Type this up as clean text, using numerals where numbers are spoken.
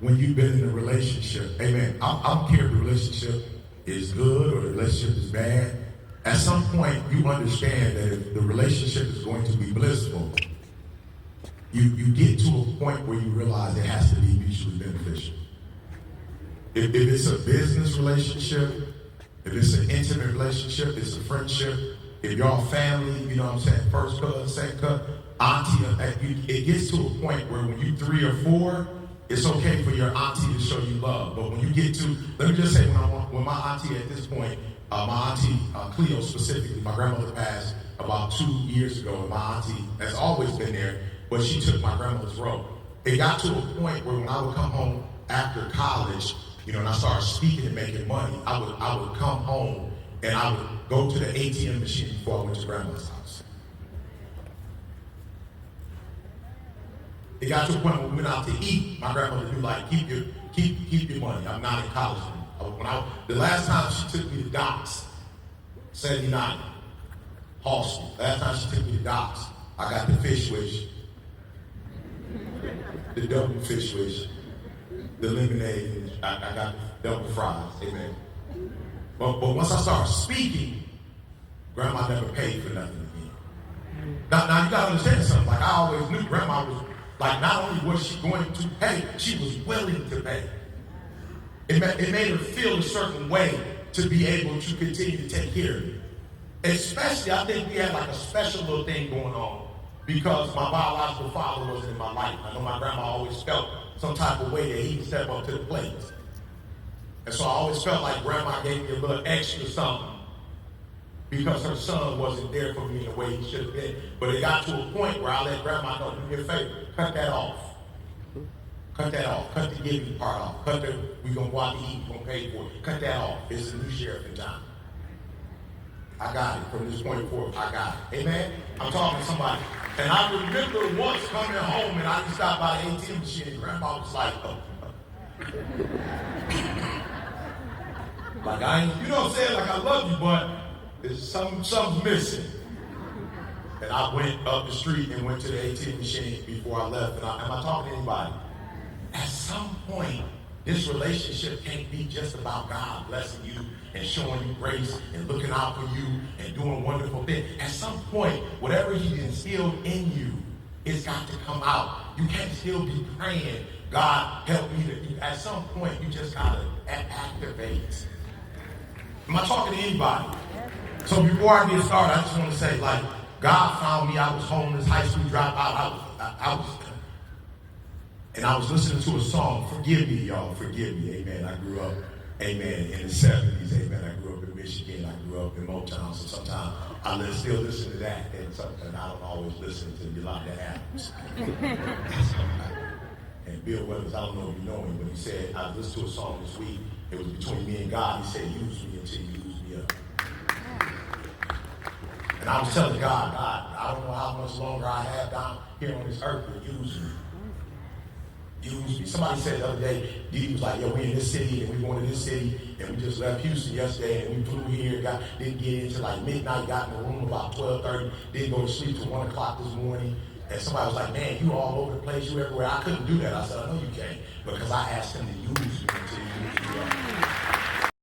when you've been in a relationship, amen, I don't care if the relationship is good or the relationship is bad. At some point, you understand that if the relationship is going to be blissful, you get to a point where you realize it has to be mutually beneficial. If it's a business relationship, if it's an intimate relationship, it's a friendship, if y'all family, you know what I'm saying, first cousin, second cousin, auntie, it gets to a point where when you 3 or 4, it's okay for your auntie to show you love. But when you get to, let me just say, when my auntie at this point, my auntie Cleo specifically, my grandmother passed about 2 years ago, and my auntie has always been there, but she took my grandmother's role. It got to a point where when I would come home after college, you know, and I started speaking and making money, I would come home and I would go to the ATM machine before I went to grandma's house. It got to a point when we went out to eat, my grandmother would be like, keep your money. I'm not in college anymore. The last time she took me to Docks, 79, Hall Street. Last time she took me to Docks, I got the fish wish, the double fish wish, the lemonade, I got the double fries, amen. But once I started speaking, Grandma never paid for nothing again. Now you gotta understand something. Like I always knew Grandma was, like, not only was she going to pay, she was willing to pay. It made her feel a certain way to be able to continue to take care of me. Especially, I think we had like a special little thing going on because my biological father wasn't in my life. I know my grandma always felt some type of way that he could step up to the plate. And so I always felt like Grandma gave me a little extra something because her son wasn't there for me in the way he should have been. But it got to a point where I let Grandma know, do me a favor, cut that off. Cut that off. Cut the giving part off. We're going to go out to eat, we're going to pay for it. Cut that off. It's a new sheriff in town. I got it. From this point forward, I got it. Amen? I'm talking to somebody. And I remember once coming home and I just stopped by the ATM machine and Grandma was like, oh. Like I ain't, you know what I'm saying? Like I love you, but there's something's missing. And I went up the street and went to the ATM machine before I left. And am I talking to anybody? At some point, this relationship can't be just about God blessing you and showing you grace and looking out for you and doing wonderful things. At some point, whatever He instilled in you, it's got to come out. You can't still be praying, God help me to. At some point, you just gotta activate. Am I talking to anybody? So before I get started, I just want to say, like, God found me. I was homeless, high school dropout. I was listening to a song. Forgive me, y'all. Forgive me. Amen. I grew up, amen, in the 70s. Amen. I grew up in Michigan. I grew up in Motown. So sometimes I still listen to that. And I don't always listen to Yolanda Adams. And Bill Withers, I don't know if you know him, but he said, I listened to a song this week. It was between me and God. He said, use me until you use me up. And I was telling God, I don't know how much longer I have down here on this earth, but use me. Use me. Somebody said the other day, he was like, yo, we in this city, and we going to this city, and we just left Houston yesterday, and we flew here, didn't get into like midnight, got in the room about 12:30, didn't go to sleep till 1 o'clock this morning. And somebody was like, man, you all over the place, you everywhere. I couldn't do that. I said, I know you can't, because I asked him to use me until he used me up.